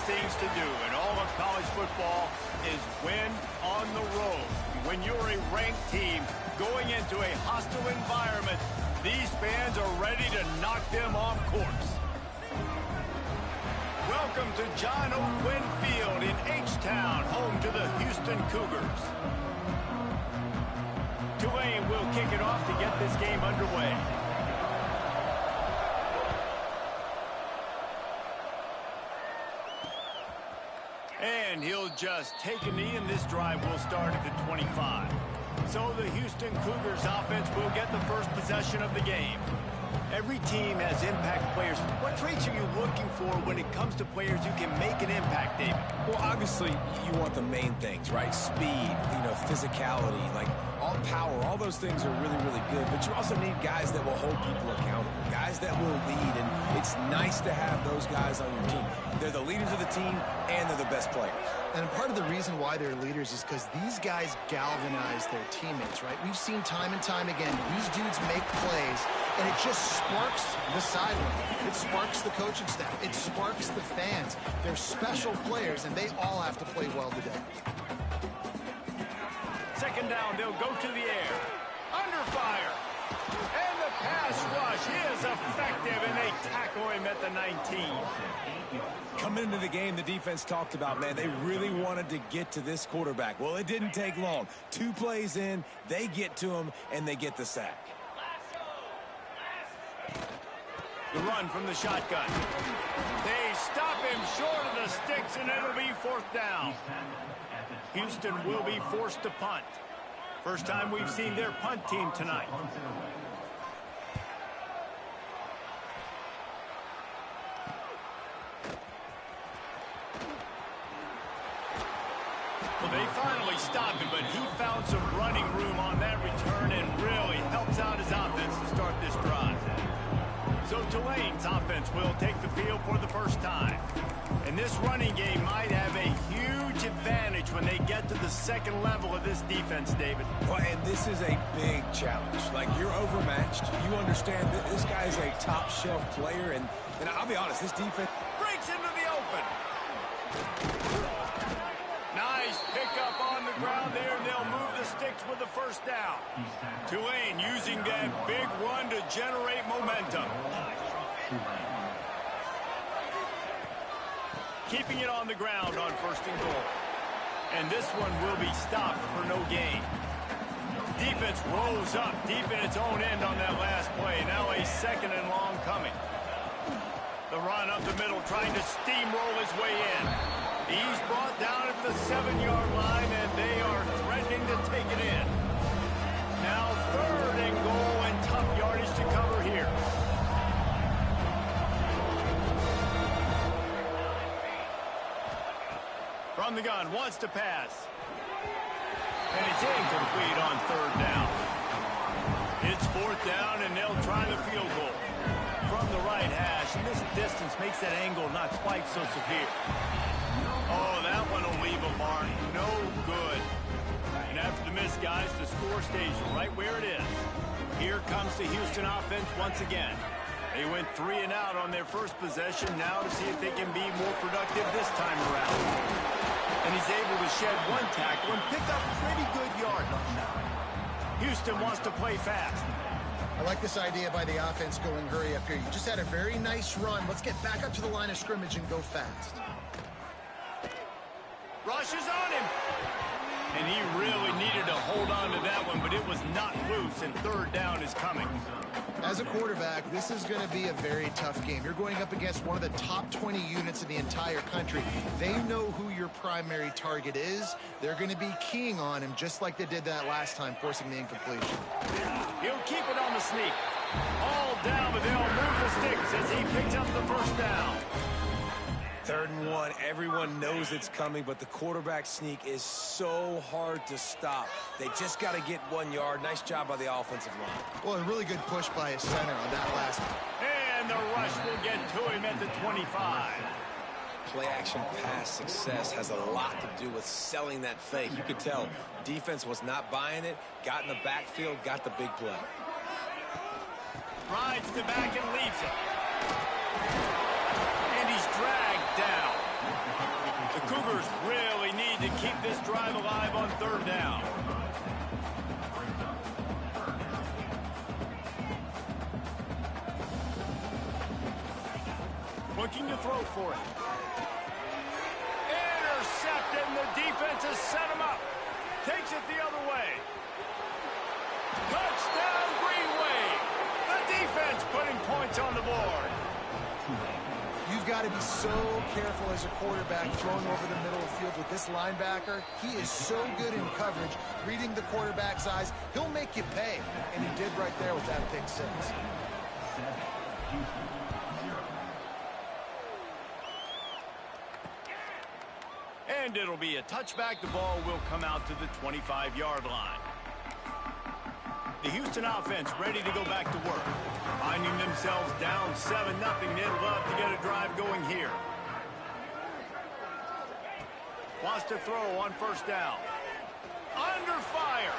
things to do in all of college football is win on the road. When you're a ranked team going into a hostile environment, these fans are ready to knock them off course. Welcome to John O'Quinn Field in H-Town, home to the Houston Cougars. Tulane will kick it off to get this game underway. And he'll just take a knee, and this drive will start at the 25. So the Houston Cougars offense will get the first possession of the game. Every team has impact players. What traits are you looking for when it comes to players who can make an impact, David? Well, obviously, you want the main things, right? Speed, physicality, like all power, all those things are really, really good. But you also need guys that will hold people accountable, guys that will lead, and it's nice to have those guys on your team. They're the leaders of the team, and they're the best players. And part of the reason why they're leaders is because these guys galvanize their teammates, right? We've seen time and time again, these dudes make plays, and it just sparks the sideline. It sparks the coaching staff. It sparks the fans. They're special players, and they all have to play well today. Second down, they'll go to the air. Under fire. And the pass rush is effective, and they tackle him at the 19. Coming into the game, the defense talked about, man, they really wanted to get to this quarterback. Well, it didn't take long. 2 plays in, they get to him, and they get the sack. The run from the shotgun. They stop him short of the sticks, and it'll be 4th down. Houston will be forced to punt. First time we've seen their punt team tonight. Well, they finally stopped him, but he found some running room on that return and really helps out his offense to start this drive. So Tulane's offense will take the field for the first time. And this running game might have a huge advantage when they get to the second level of this defense, David. Well, and this is a big challenge. Like, you're overmatched. You understand that this guy is a top-shelf player, and I'll be honest, this defense breaks into the open. Nice pickup on the ground there, and they'll move the sticks with the first down. Tulane using that big run to generate momentum. Keeping it on the ground on 1st and goal. And this one will be stopped for no gain. Defense rolls up deep in its own end on that last play. Now a 2nd and long coming. The run up the middle, trying to steamroll his way in. He's brought down at the 7-yard line, and they are threatening to take it in. Now 3rd and goal, and tough yardage to cover here. From the gun, wants to pass. And it's incomplete on 3rd down. It's 4th down, and they'll try the field goal. From the right hash, and this distance makes that angle not quite so severe. Oh, that one will leave a mark. No good. And after the miss, guys, the score stays right where it is. Here comes the Houston offense once again. They went 3 and out on their first possession. Now to see if they can be more productive this time around. And he's able to shed 1 tackle and pick up pretty good yardage. Houston wants to play fast. I like this idea by the offense going hurry up here. You just had a very nice run. Let's get back up to the line of scrimmage and go fast. Rushes on him. And he really needed to hold on to that one, but it was not loose, and 3rd down is coming. As a quarterback, this is going to be a very tough game. You're going up against one of the top 20 units in the entire country. They know who your primary target is. They're going to be keying on him just like they did that last time, forcing the incompletion. He'll keep it on the sneak. All down, but they'll move the sticks as he picks up the 1st down. 3rd and 1, everyone knows it's coming, but the quarterback sneak is so hard to stop. They just got to get 1 yard. Nice job by the offensive line. Well, a really good push by his center on that last one. And the rush will get to him at the 25. Play-action pass success has a lot to do with selling that fake. You could tell defense was not buying it, got in the backfield, got the big play. Rides the back and leaves it. And he's dragged down. Cougars really need to keep this drive alive on third down. Looking to throw for it. Intercepted, and the defense has set him up. Takes it the other way. Touchdown, Green Wave. The defense putting points on the board. You've got to be so careful as a quarterback throwing over the middle of the field with this linebacker. He is so good in coverage, reading the quarterback's eyes. He'll make you pay, and he did right there with that pick six. And it'll be a touchback. The ball will come out to the 25-yard line. The Houston offense ready to go back to work. Finding themselves down 7-0. They'd love to get a drive going here. Wants to throw on first down. Under fire.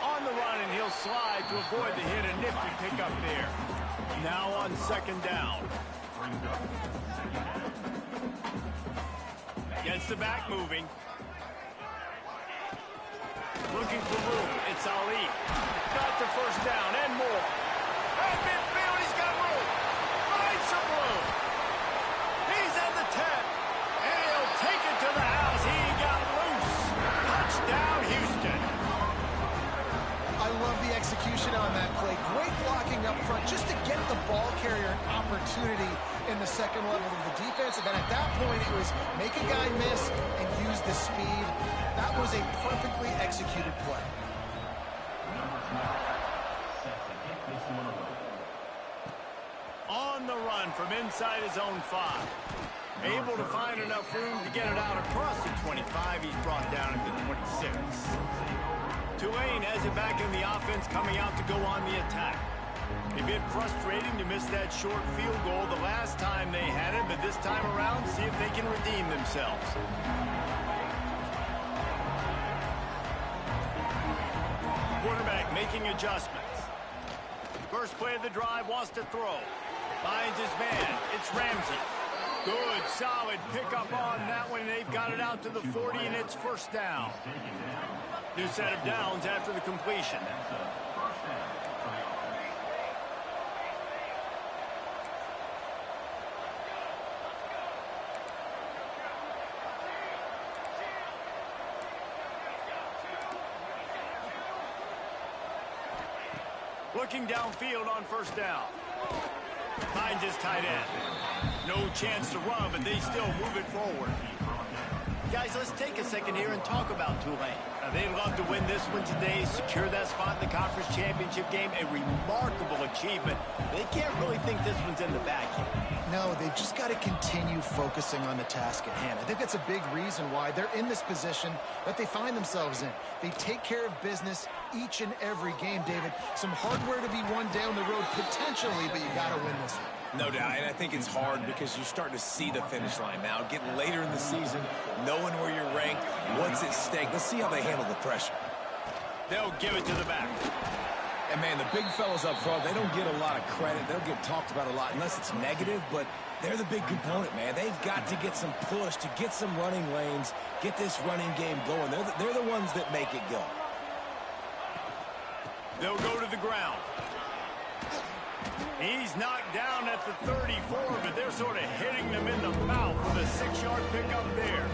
On the run, and he'll slide to avoid the hit. A nifty pickup there. Now on second down. Gets the back moving. Looking for room. It's Ali. Got the first down and more. At midfield, he's got room. Finds some room. He's at the 10. And he'll take it to the house. He got loose. Touchdown, Houston. I love the execution on that play. Great blocking up front just to get the ball carrier an opportunity in the second level of the defense. And then at that point, it was make a guy miss and use the speed. That was a perfectly executed play. On the run from inside his own 5. Able to find enough room to get it out across the 25. He's brought down at the 26. Tulane has it back in the offense, coming out to go on the attack. A bit frustrating to miss that short field goal the last time they had it, but this time around, see if they can redeem themselves. Quarterback making adjustments. First play of the drive, wants to throw. Finds his man. It's Ramsey. Good, solid pickup on that one. They've got it out to the 40, and it's first down. New set of downs after the completion. Looking downfield on first down. Finds his tight end. No chance to run, but they still move it forward. Guys, let's take a second here and talk about Tulane. Now, they'd love to win this one today, secure that spot in the conference championship game. A remarkable achievement. They can't really think this one's in the bag yet. No, they've just got to continue focusing on the task at hand. I think that's a big reason why they're in this position that they find themselves in. They take care of business each and every game, David. Some hardware to be won down the road potentially, but you got to win this one. No doubt, and I think it's hard because you're starting to see the finish line now. Getting later in the season, knowing where you're ranked, what's at stake. Let's see how they handle the pressure. They'll give it to the back. And, man, the big fellas up front, they don't get a lot of credit. They'll get talked about a lot unless it's negative, but they're the big component, man. They've got to get some push, to get some running lanes, get this running game going. They're the ones that make it go. They'll go to the ground. He's knocked down at the 34, but they're sort of hitting them in the mouth with a 6-yard pickup there.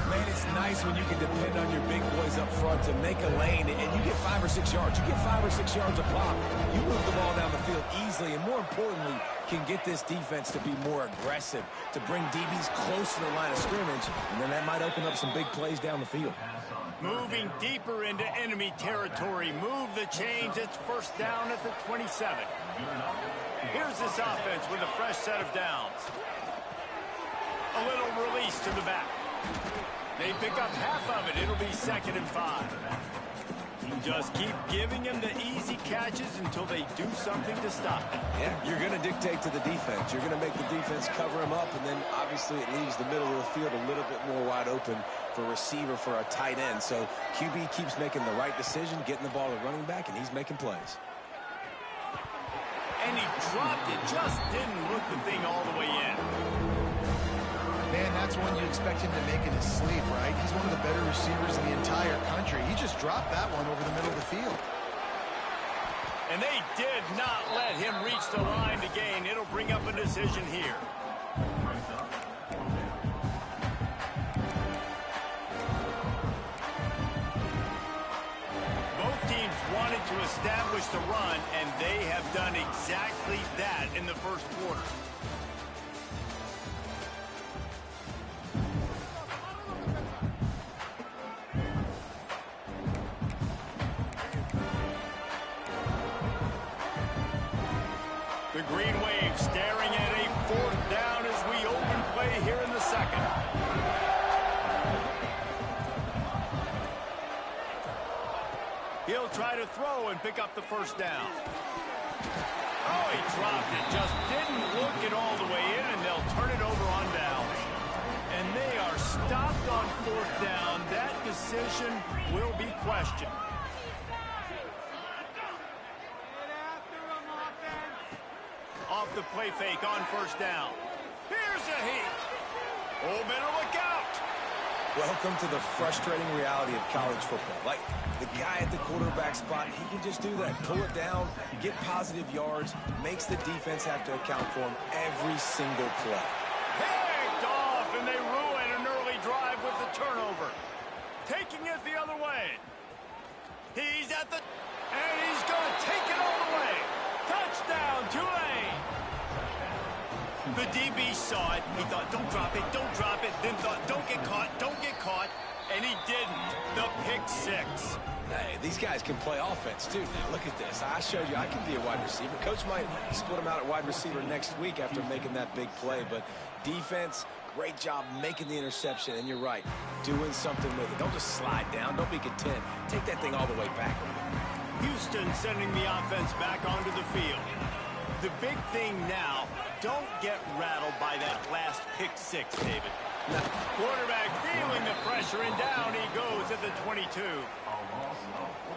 Man, it's nice when you can depend on your big boys up front to make a lane, and you get 5 or 6 yards. You get 5 or 6 yards a pop. You move the ball down the field easily, and more importantly, can get this defense to be more aggressive, to bring DBs close to the line of scrimmage, and then that might open up some big plays down the field. Moving deeper into enemy territory. Move the chains. It's first down at the 27. Here's this offense with a fresh set of downs. A little release to the back. They pick up half of it. It'll be 2nd and 5. Just keep giving them the easy catches until they do something to stop it. Yeah, you're going to dictate to the defense. You're going to make the defense cover them up, and then obviously it leaves the middle of the field a little bit more wide open for a receiver, for a tight end. So QB keeps making the right decision, getting the ball to running back, and he's making plays. And he dropped it. Just didn't look the thing all the way in. Man, that's one you expect him to make in his sleep, right? He's one of the better receivers in the entire country. He just dropped that one over the middle of the field. And they did not let him reach the line to gain. It'll bring up a decision here. Both teams wanted to establish the run, and they have done exactly that in the first quarter. The Green Wave staring at a fourth down as we open play here in the second. He'll try to throw and pick up the first down. Oh, he dropped it. Just didn't look it all the way in, and they'll turn it over on downs. And they are stopped on fourth down. That decision will be questioned. Off the play fake on first down. Here's a heat. Oh, better look out. Welcome to the frustrating reality of college football. Like, the guy at the quarterback spot, he can just do that. Pull it down, get positive yards, makes the defense have to account for him every single play. Picked off, and they ruin an early drive with the turnover. Taking it the other way. He's at the... And he's going to take it all the way. Touchdown, Tulane. The DB saw it. He thought, don't drop it, don't drop it. Then thought, don't get caught, don't get caught. And he didn't. The pick six. Hey, these guys can play offense, too. Now, look at this. I showed you I can be a wide receiver. Coach might split him out at wide receiver next week after making that big play. But defense, great job making the interception. And you're right, doing something with it. Don't just slide down. Don't be content. Take that thing all the way back. Houston sending the offense back onto the field. The big thing now, don't get rattled by that last pick six, David. No. Quarterback feeling the pressure, and down he goes at the 22.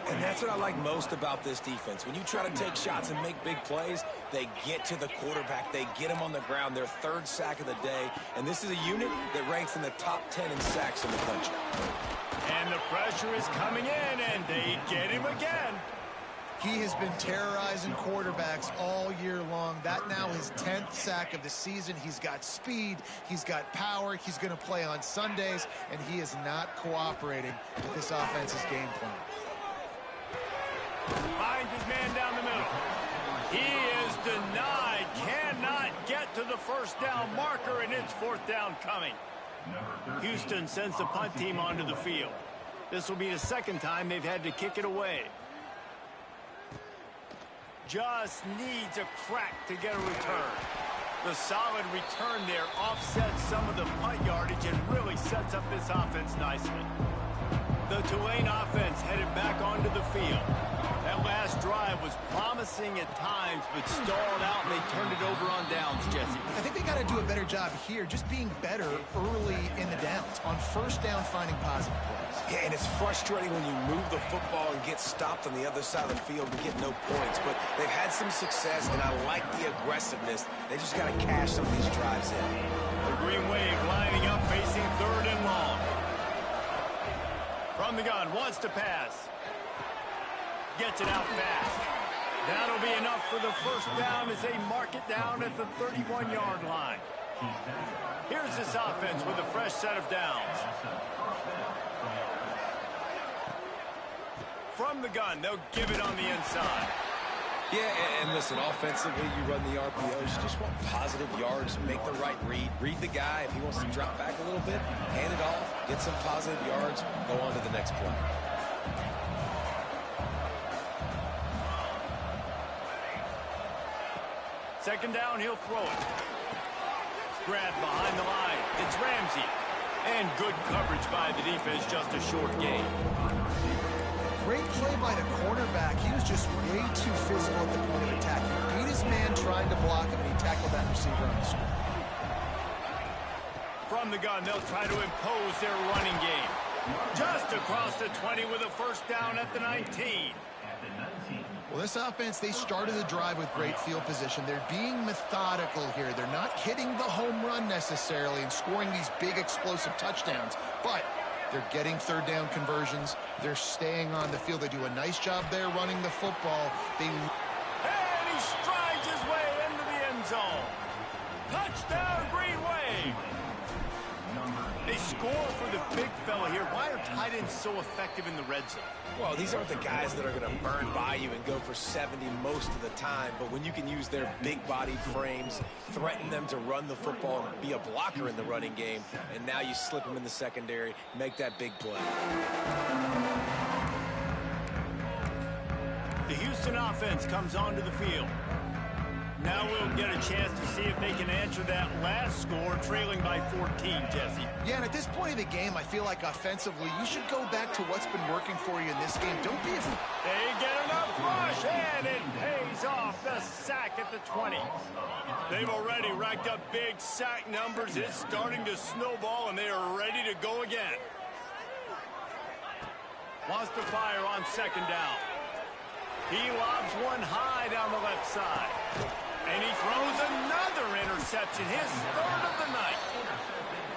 And that's what I like most about this defense. When you try to take shots and make big plays, they get to the quarterback. They get him on the ground. Their third sack of the day. And this is a unit that ranks in the top 10 in sacks in the country. And the pressure is coming in, and they get him again. He has been terrorizing quarterbacks all year long. That now his 10th sack of the season. He's got speed. He's got power. He's going to play on Sundays, and he is not cooperating with this offense's game plan. Finds his man down the middle. He is denied. Cannot get to the first down marker, and it's fourth down coming. Houston sends the punt team onto the field. This will be the second time they've had to kick it away. Just needs a crack to get a return. The solid return there offsets some of the punt yardage and really sets up this offense nicely. The Tulane offense headed back onto the field. That last drive was promising at times, but stalled out, and they turned it over on downs, Jesse. I think they got to do a better job here, just being better early in the downs. On first down, finding positive plays. Yeah, and it's frustrating when you move the football and get stopped on the other side of the field and get no points. But they've had some success, and I like the aggressiveness. They just got to cash some of these drives in. The Green Wave lining up, facing third and long. From the gun, wants to pass. Gets it out fast. That'll be enough for the first down as they mark it down at the 31-yard line. Here's this offense with a fresh set of downs. From the gun, they'll give it on the inside. Yeah, and listen, offensively, you run the RPOs. You just want positive yards, make the right read. Read the guy. If he wants to drop back a little bit, hand it off, get some positive yards, go on to the next play. Second down, he'll throw it. Grabbed behind the line. It's Ramsey. And good coverage by the defense, just a short gain. Great play by the cornerback. He was just way too physical at the point of attack. He beat his man trying to block him, and he tackled that receiver on the screen. From the gun, they'll try to impose their running game. Just across the 20 with a first down at the 19. Well, this offense, they started the drive with great field position. They're being methodical here. They're not hitting the home run necessarily and scoring these big explosive touchdowns, but they're getting third down conversions. They're staying on the field. They do a nice job there running the football. And he strides his way into the end zone. Touchdown, Green Wave. They score for the big fella here. Why are tight ends so effective in the red zone? Well, these aren't the guys that are going to burn by you and go for 70 most of the time, but when you can use their big-bodied frames, threaten them to run the football and be a blocker in the running game, and now you slip them in the secondary, make that big play. The Houston offense comes onto the field. Now we'll get a chance to see if they can answer that last score, trailing by 14, Jesse. Yeah, and at this point of the game, I feel like offensively, you should go back to what's been working for you in this game. Don't be afraid. They get enough rush, and it pays off. The sack at the 20. They've already racked up big sack numbers. It's starting to snowball, and they are ready to go again. Wants to fire on second down. He lobs one high down the left side. And he throws another interception, his third of the night.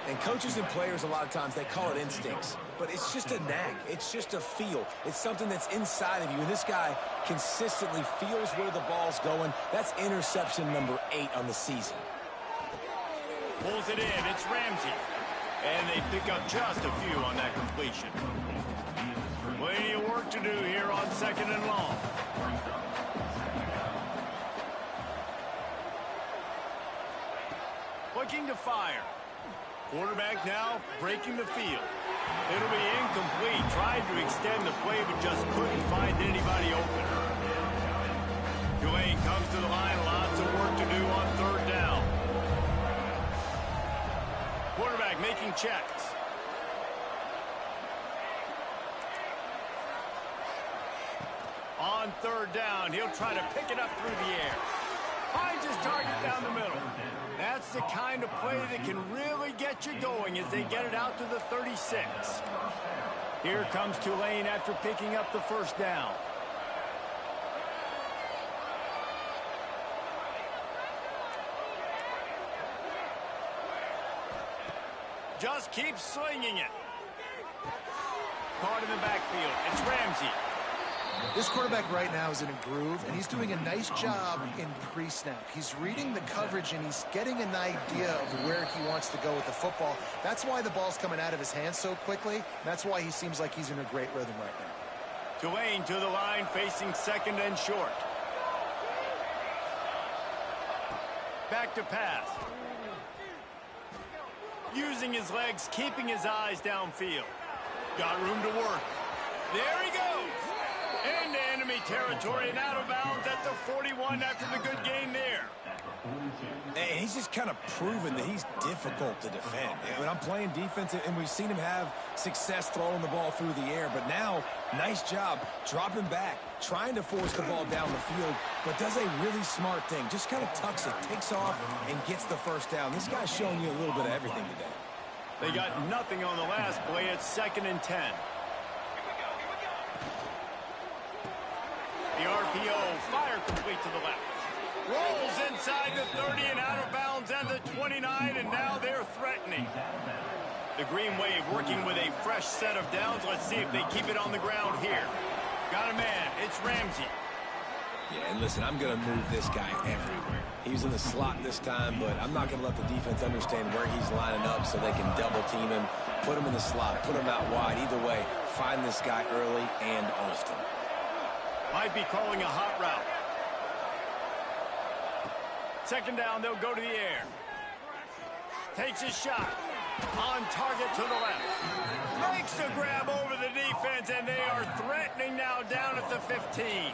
And coaches and players, a lot of times, they call it instincts. But it's just a knack. It's just a feel. It's something that's inside of you. And this guy consistently feels where the ball's going. That's interception number 8 on the season. Pulls it in. It's Ramsey. And they pick up just a few on that completion. Plenty of work to do here on second and long. Looking to fire. Quarterback now breaking the field. It'll be incomplete. Tried to extend the play, but just couldn't find anybody open. Tulane comes to the line. Lots of work to do on third down. Quarterback making checks. On third down, he'll try to pick it up through the air. Finds his target down the middle. That's the kind of play that can really get you going as they get it out to the 36. Here comes Tulane after picking up the first down. Just keeps slinging it. Caught in the backfield. It's Ramsey. This quarterback right now is in a groove, and he's doing a nice job in pre-snap. He's reading the coverage, and he's getting an idea of where he wants to go with the football. That's why the ball's coming out of his hands so quickly. That's why he seems like he's in a great rhythm right now. Tulane to the line, facing second and short. Back to pass. Using his legs, keeping his eyes downfield. Got room to work. There he goes. Into enemy territory and out of bounds at the 41 after the good gain there. And he's just kind of proven that he's difficult to defend. When I'm playing defense, and we've seen him have success throwing the ball through the air, but now, nice job dropping back, trying to force the ball down the field, but does a really smart thing. Just kind of tucks it, takes off, and gets the first down. This guy's showing you a little bit of everything today. They got nothing on the last play. It's 2nd and 10. The RPO, fire complete to the left. Rolls inside the 30 and out of bounds at the 29, and now they're threatening. The Green Wave working with a fresh set of downs. Let's see if they keep it on the ground here. Got a man. It's Ramsey. Yeah, and listen, I'm going to move this guy everywhere. He's in the slot this time, but I'm not going to let the defense understand where he's lining up so they can double team him, put him in the slot, put him out wide. Either way, find this guy early and often. Might be calling a hot route. Second down, they'll go to the air. Takes his shot. On target to the left. Makes the grab over the defense, and they are threatening now down at the 15.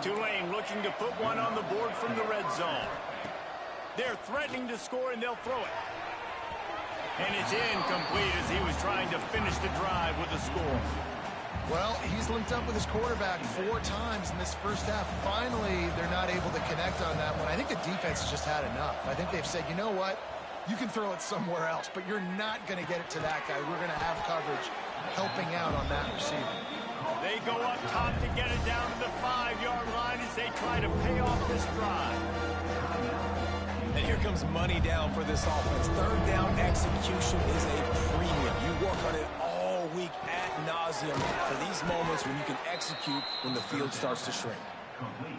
Tulane looking to put one on the board from the red zone. They're threatening to score, and they'll throw it. And it's incomplete as he was trying to finish the drive with a score. Well, he's linked up with his quarterback 4 times in this first half. Finally, they're not able to connect on that one. I think the defense has just had enough. I think they've said, you know what? You can throw it somewhere else, but you're not going to get it to that guy. We're going to have coverage helping out on that receiver. They go up top to get it down to the 5-yard line as they try to pay off this drive. And here comes money down for this offense. Third down execution is a premium. You work on it all week ad nauseum for these moments when you can execute when the field starts to shrink.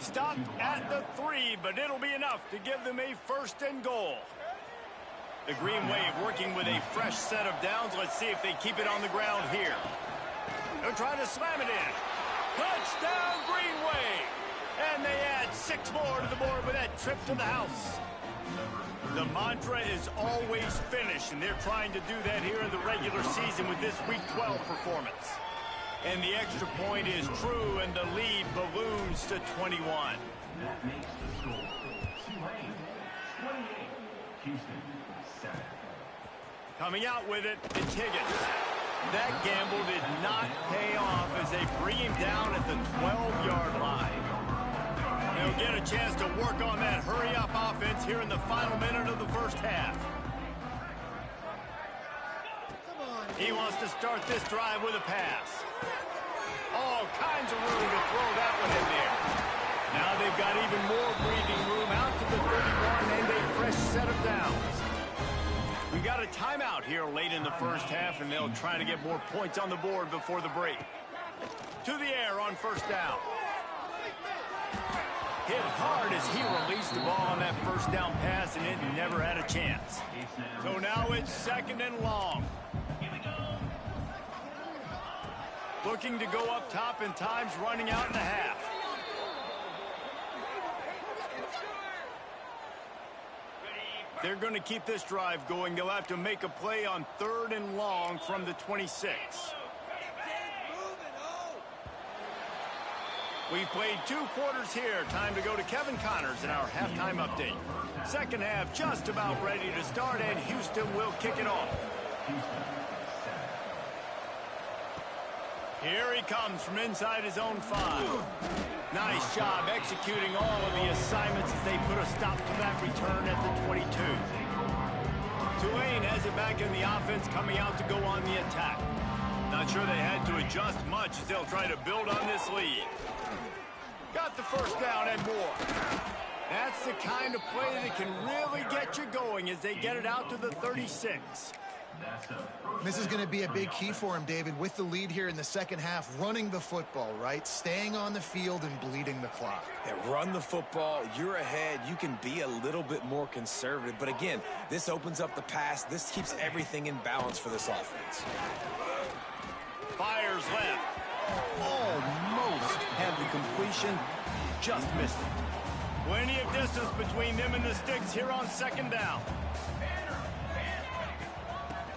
Stopped at the 3, but it'll be enough to give them a 1st and goal. The Green Wave working with a fresh set of downs. Let's see if they keep it on the ground here. They're trying to slam it in. Touchdown, Green Wave! And they add 6 more to the board with that trip to the house. The mantra is always finish, and they're trying to do that here in the regular season with this Week 12 performance. And the extra point is true, and the lead balloons to 21. That makes the score Tulane 28, Houston 7. Coming out with it, it's Higgins. That gamble did not pay off as they bring him down at the 12-yard line. They'll get a chance to work on that hurry-up offense here in the final minute of the first half. He wants to start this drive with a pass. All kinds of room to throw that one in there. Now they've got even more breathing room out to the 31 and a fresh set of downs. We've got a timeout here late in the first half, and they'll try to get more points on the board before the break. To the air on 1st down. Hit hard as he released the ball on that 1st down pass, and it never had a chance. So now it's 2nd and long. Looking to go up top, and time's running out in the half. They're going to keep this drive going. They'll have to make a play on 3rd and long from the 26. We've played 2 quarters here. Time to go to Kevin Connors in our halftime update. Second half just about ready to start, and Houston will kick it off. Here he comes from inside his own 5. Nice job executing all of the assignments as they put a stop to that return at the 22. Tulane has it back in the offense, coming out to go on the attack. Not sure they had to adjust much as they'll try to build on this lead. Got the 1st down and more. That's the kind of play that can really get you going as they get it out to the 36. This is going to be a big key for him, David, with the lead here in the second half, running the football, right? Staying on the field and bleeding the clock. Yeah, run the football. You're ahead. You can be a little bit more conservative. But again, this opens up the pass. This keeps everything in balance for this offense. Fires left. Almost had the completion. Just missed it. Plenty of distance between them and the sticks here on 2nd down.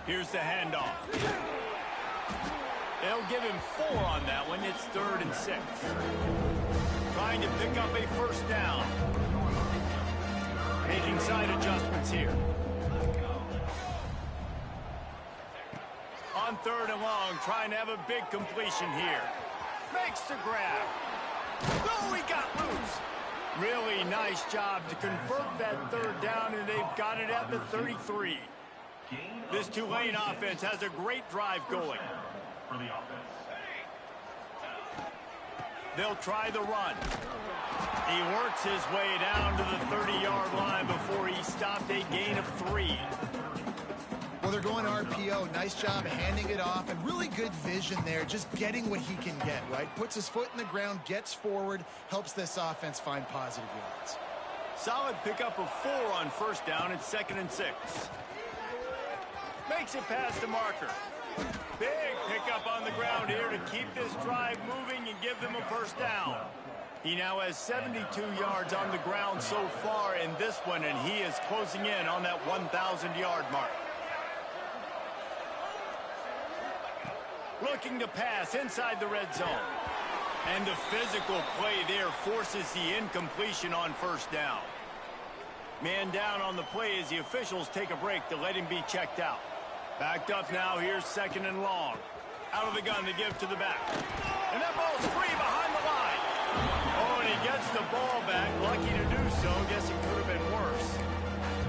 Here's the handoff. They'll give him 4 on that one. It's 3rd and 6. Trying to pick up a 1st down. Making side adjustments here. On 3rd and long, trying to have a big completion here. Makes the grab. Oh, he got loose. Really nice job to convert that 3rd down, and they've got it at the 33. This Tulane offense has a great drive going. They'll try the run. He works his way down to the 30-yard line before he stopped a gain of 3. Well, they're going RPO. Nice job handing it off, and really good vision there, just getting what he can get, right? Puts his foot in the ground, gets forward, helps this offense find positive yards. Solid pickup of 4 on 1st down. It's 2nd and 6. Makes it past the marker. Big pickup on the ground here to keep this drive moving and give them a 1st down. He now has 72 yards on the ground so far in this one, and he is closing in on that 1,000-yard mark. Looking to pass inside the red zone. And the physical play there forces the incompletion on 1st down. Man down on the play as the officials take a break to let him be checked out. Backed up now, here's 2nd and long. Out of the gun to give to the back. And that ball's free behind the line. Oh, and he gets the ball back. Lucky to do so. Guess it could have been worse.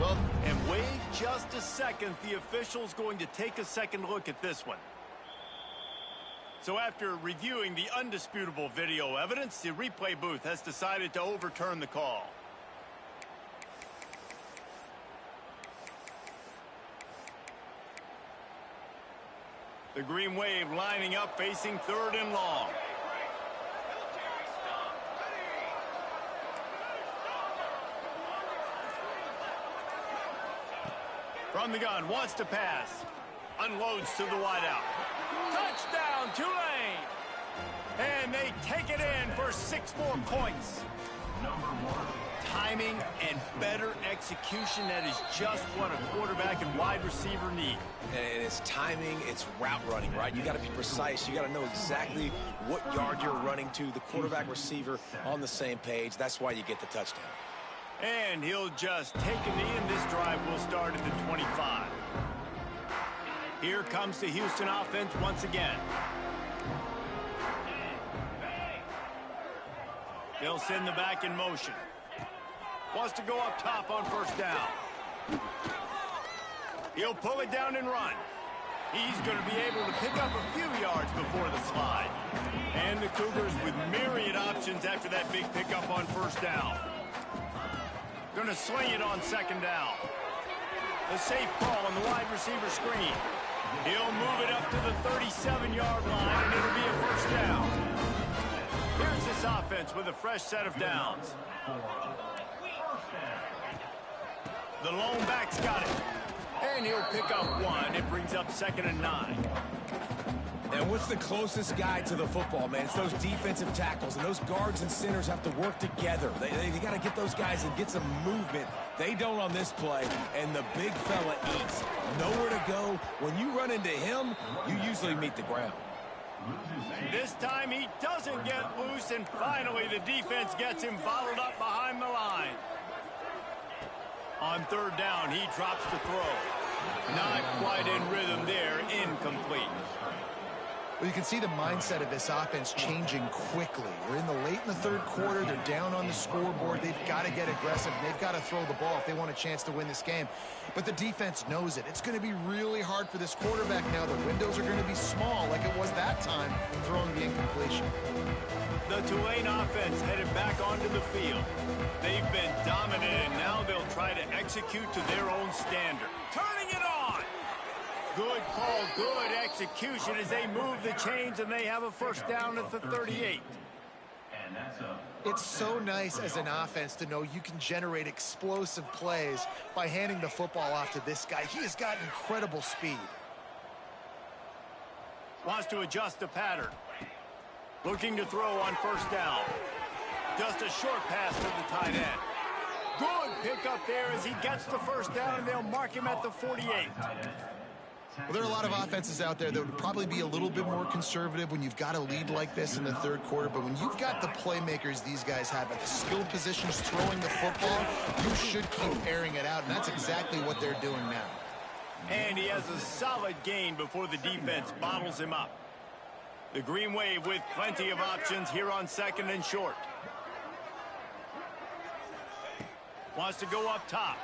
Well, and wait just a second. The official's going to take a second look at this one. So after reviewing the undisputable video evidence, the replay booth has decided to overturn the call. The Green Wave lining up, facing 3rd and long. From the gun, wants to pass. Unloads to the wideout. Touchdown, Tulane! And they take it in for 6 more points. Timing and better execution, that is just what a quarterback and wide receiver need. And it's timing, it's route running, right? You got to be precise. You got to know exactly what yard you're running to. The quarterback receiver on the same page. That's why you get the touchdown. And he'll just take a knee, and this drive will start at the 25. Here comes the Houston offense once again. They'll send the back in motion. Wants to go up top on 1st down. He'll pull it down and run. He's going to be able to pick up a few yards before the slide. And the Cougars with myriad options after that big pickup on 1st down. Going to sling it on 2nd down. A safe call on the wide receiver screen. He'll move it up to the 37-yard line, and it'll be a 1st down. Here's this offense with a fresh set of downs. The lone back's got it. And he'll pick up 1. It brings up 2nd and 9. And what's the closest guy to the football, man? It's those defensive tackles, and those guards and centers have to work together. They got to get those guys and get some movement. They don't on this play, and the big fella eats. Nowhere to go. When you run into him, you usually meet the ground. This time he doesn't get loose, and finally the defense gets him bottled up behind the line. On 3rd down, he drops the throw. Not quite in rhythm there, incomplete. Well, you can see the mindset of this offense changing quickly. They're late in the 3rd quarter. They're down on the scoreboard. They've got to get aggressive. They've got to throw the ball if they want a chance to win this game. But the defense knows it. It's going to be really hard for this quarterback now. The windows are going to be small like it was that time throwing the incompletion. The Tulane offense headed back onto the field. They've been dominant, and now they'll try to execute to their own standard. Turning it on! Good call, good execution as they move the chains, and they have a 1st down at the 38. It's so nice as an offense to know you can generate explosive plays by handing the football off to this guy. He has got incredible speed. Wants to adjust the pattern. Looking to throw on 1st down. Just a short pass to the tight end. Good pickup there as he gets the 1st down, and they'll mark him at the 48. Well, there are a lot of offenses out there that would probably be a little bit more conservative when you've got a lead like this in the 3rd quarter. But when you've got the playmakers these guys have at the skilled positions throwing the football, you should keep airing it out, and that's exactly what they're doing now. And he has a solid gain before the defense bottles him up. The Green Wave with plenty of options here on 2nd and short. Wants to go up top.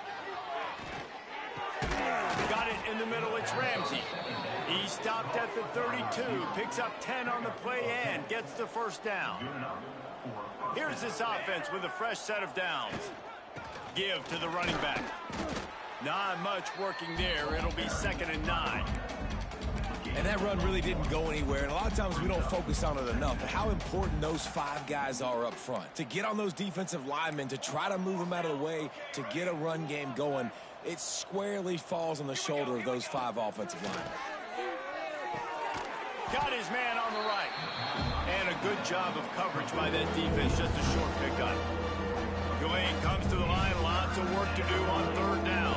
Got it in the middle, it's Ramsey. He stopped at the 32, picks up 10 on the play and gets the 1st down. Here's this offense with a fresh set of downs. Give to the running back. Not much working there. It'll be 2nd and 9. And that run really didn't go anywhere, and a lot of times we don't focus on it enough, but how important those 5 guys are up front. To get on those defensive linemen, to try to move them out of the way, to get a run game going, it squarely falls on the shoulder of those 5 offensive linemen. Got his man on the right. And a good job of coverage by that defense, just a short pickup. Tulane comes to the line, lots of work to do on 3rd down.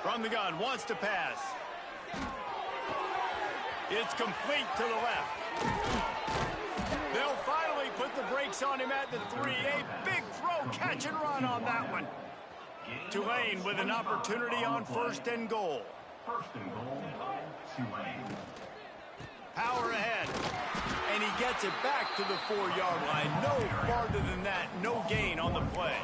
From the gun, wants to pass. It's complete to the left. They'll finally put the brakes on him at the 3. A big throw, catch and run on that one. Tulane with an opportunity on 1st and goal. 1st and goal, Tulane. Power ahead. And he gets it back to the 4-yard line. No farther than that, no gain on the play.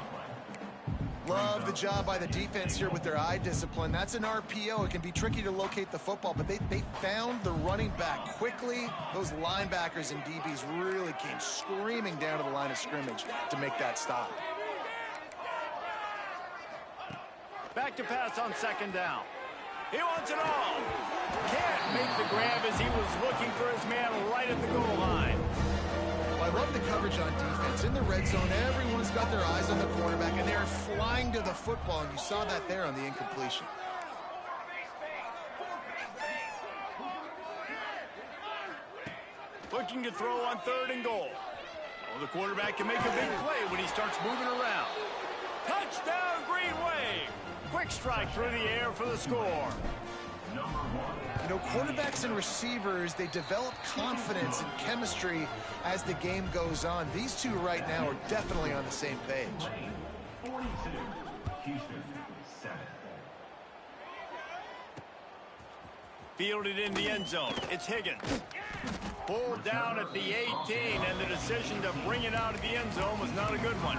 Love the job by the defense here with their eye discipline. That's an RPO. It can be tricky to locate the football, but they found the running back quickly. Those linebackers and DBs really came screaming down to the line of scrimmage to make that stop. Back to pass on second down. He wants it all. Can't make the grab as he was looking for his man right at the goal line. Well, I love the coverage on defense. In the red zone, everyone's got their eyes on the quarterback, and they're flying to the football, and you saw that there on the incompletion. Looking to throw on third and goal. Well, the quarterback can make a big play when he starts moving around. Touchdown, Green Wave! Quick strike through the air for the score. You know, quarterbacks and receivers, they develop confidence and chemistry as the game goes on. These two right now are definitely on the same page. 42, Houston, 7. Fielded in the end zone. It's Higgins. Pulled down at the 18, and the decision to bring it out of the end zone was not a good one.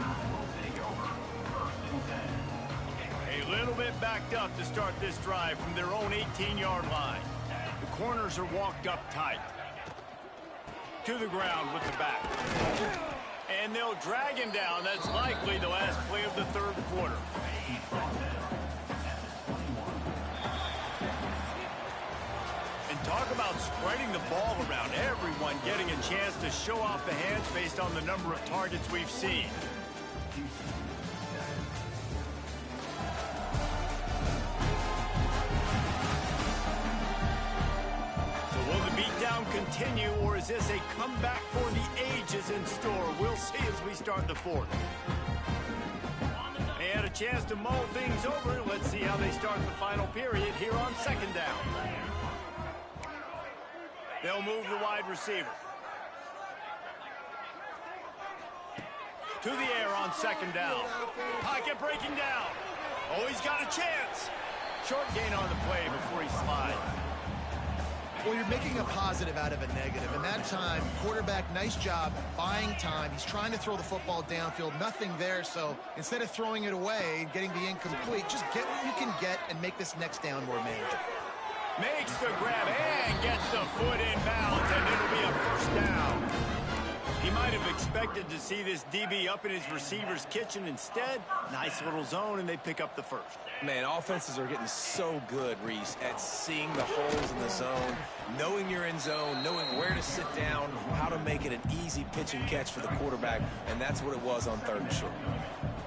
A little bit backed up to start this drive from their own 18-yard line. The corners are walked up tight. To the ground with the back. And they'll drag him down. That's likely the last play of the third quarter. And talk about spreading the ball around. Everyone getting a chance to show off the hands based on the number of targets we've seen. Continue, or is this a comeback for the ages in store? We'll see as we start the fourth. They had a chance to mull things over. Let's see how they start the final period here on second down. They'll move the wide receiver. To the air on second down. Pocket breaking down. Oh, he's got a chance. Short gain on the play before he slides. Well, you're making a positive out of a negative. And that time, quarterback, nice job buying time. He's trying to throw the football downfield. Nothing there. So instead of throwing it away and getting the incomplete, just get what you can get and make this next down more manageable. Makes the grab and gets the foot in bounds, and it'll be a first down. He might have expected to see this DB up in his receiver's kitchen. Instead, nice little zone, and they pick up the first. Man, offenses are getting so good, Reese, at seeing the holes in the zone, knowing you're in zone, knowing where to sit down, how to make it an easy pitch and catch for the quarterback, and that's what it was on third and short.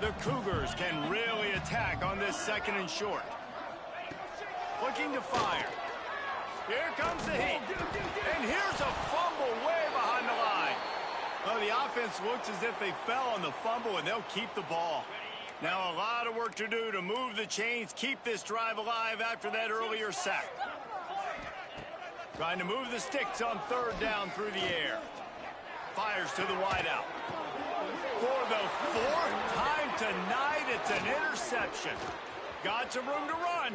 The Cougars can really attack on this second and short. Looking to fire. Here comes the heat. And here's a fumble way behind the line. Well, the offense looks as if they fell on the fumble, and they'll keep the ball. Now a lot of work to do to move the chains, keep this drive alive after that earlier sack. Trying to move the sticks on third down through the air. Fires to the wideout. For the fourth time tonight, it's an interception. Got some room to run.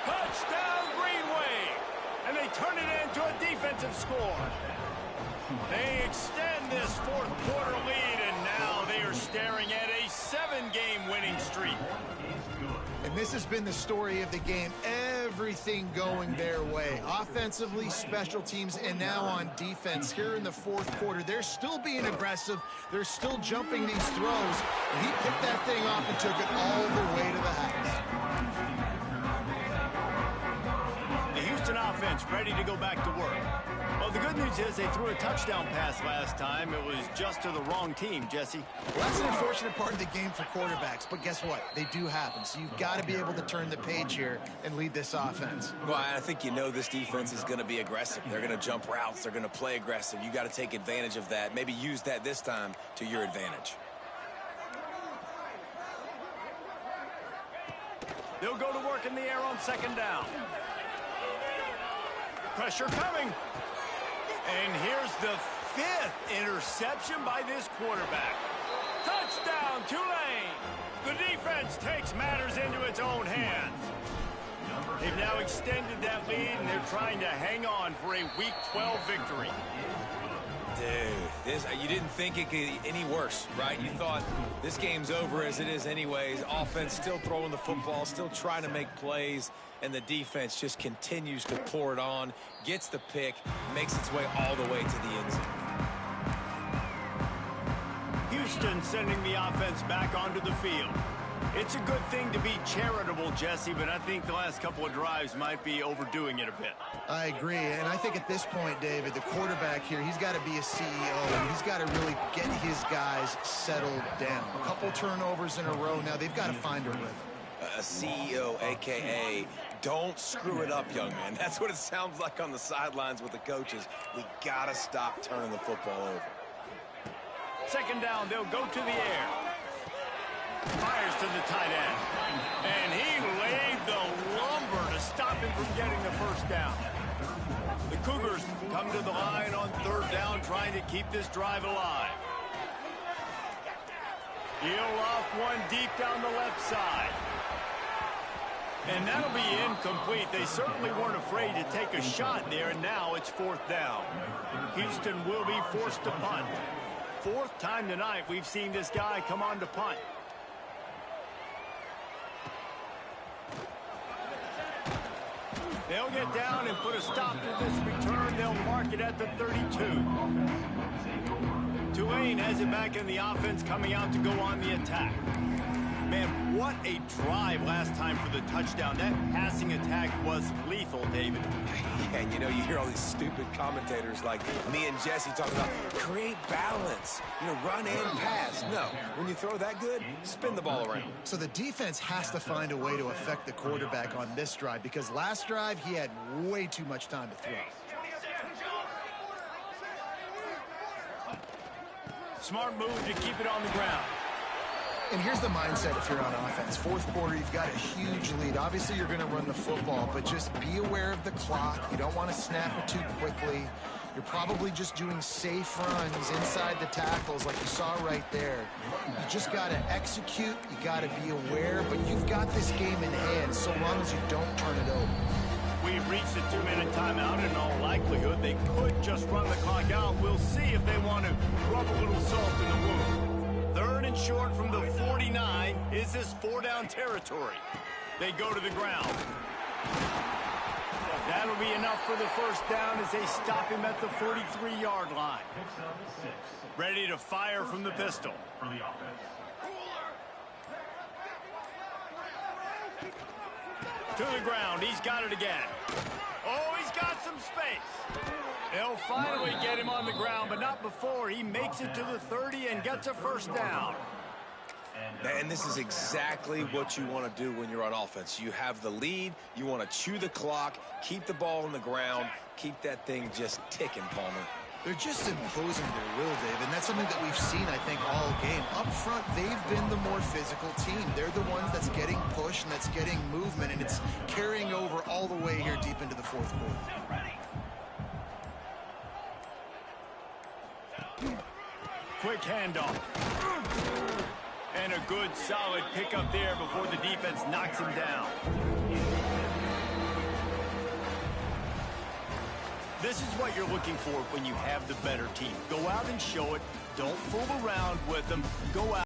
Touchdown, Green Wave. And they turn it into a defensive score. They extend this fourth quarter lead, and now they are staring at a 7-game winning streak. And this has been the story of the game. Everything going their way. Offensively, special teams, and now on defense. Here in the fourth quarter, they're still being aggressive. They're still jumping these throws. And he picked that thing off and took it all the way to the house. The Houston offense ready to go back to work. Well, the good news is they threw a touchdown pass last time. It was just to the wrong team, Jesse. Well, that's an unfortunate part of the game for quarterbacks, but guess what? They do happen. So you've got to be able to turn the page here and lead this offense. Well, I think you know this defense is going to be aggressive. They're going to jump routes. They're going to play aggressive. You got to take advantage of that. Maybe use that this time to your advantage. They'll go to work in the air on second down. Pressure coming. And here's the 5th interception by this quarterback. Touchdown, Tulane. The defense takes matters into its own hands. They've now extended that lead, and they're trying to hang on for a Week 12 victory. Dude, you didn't think it could get any worse, right? You thought this game's over as it is anyways. Offense still throwing the football, still trying to make plays, and the defense just continues to pour it on, gets the pick, makes its way all the way to the end zone. Houston sending the offense back onto the field. It's a good thing to be charitable, Jesse, but I think the last couple of drives might be overdoing it a bit. I agree, and I think at this point, David, the quarterback here, he's got to be a CEO, and he's got to really get his guys settled down. A couple turnovers in a row now. They've got to find a rhythm. A CEO, a.k.a. don't screw it up, young man. That's what it sounds like on the sidelines with the coaches. We got to stop turning the football over. Second down, they'll go to the air. Fires to the tight end. And he laid the lumber to stop him from getting the first down. The Cougars come to the line on third down, trying to keep this drive alive. He'll off one deep down the left side. And that'll be incomplete. They certainly weren't afraid to take a shot there, and now it's fourth down. Houston will be forced to punt. Fourth time tonight we've seen this guy come on to punt. They'll get down and put a stop to this return. They'll mark it at the 32. Tulane has it back in the offense, coming out to go on the attack. Man, what a drive last time for the touchdown. That passing attack was lethal, David. Yeah, and you know, you hear all these stupid commentators like me and Jesse talking about create balance, run and pass. No, when you throw that good, spin the ball around. So the defense has to find a way to affect the quarterback on this drive, because last drive he had way too much time to throw. Smart move to keep it on the ground. And here's the mindset if you're on offense. Fourth quarter, you've got a huge lead. Obviously, you're going to run the football, but just be aware of the clock. You don't want to snap it too quickly. You're probably just doing safe runs inside the tackles like you saw right there. You just got to execute. You got to be aware, but you've got this game in hand so long as you don't turn it over. We've reached a 2-minute timeout. In all likelihood, they could just run the clock out. We'll see if they want to rub a little salt in the wound. Third and short from the 49. Is this four-down territory? They go to the ground. That'll be enough for the first down as they stop him at the 43-yard line. Ready to fire from the pistol. To the ground. He's got it again. Oh, he's got some space. They'll finally get him on the ground, but not before he makes it to the 30 and gets a first down. And this is exactly what you want to do when you're on offense. You have the lead. You want to chew the clock, keep the ball on the ground, keep that thing just ticking, Palmer. They're just imposing their will, Dave, and that's something that we've seen, I think, all game. Up front, they've been the more physical team. They're the ones that's getting pushed and that's getting movement, and it's carrying over all the way here deep into the fourth quarter. Quick handoff. And a good, solid pickup there before the defense knocks him down. This is what you're looking for when you have the better team. Go out and show it. Don't fool around with them. Go out.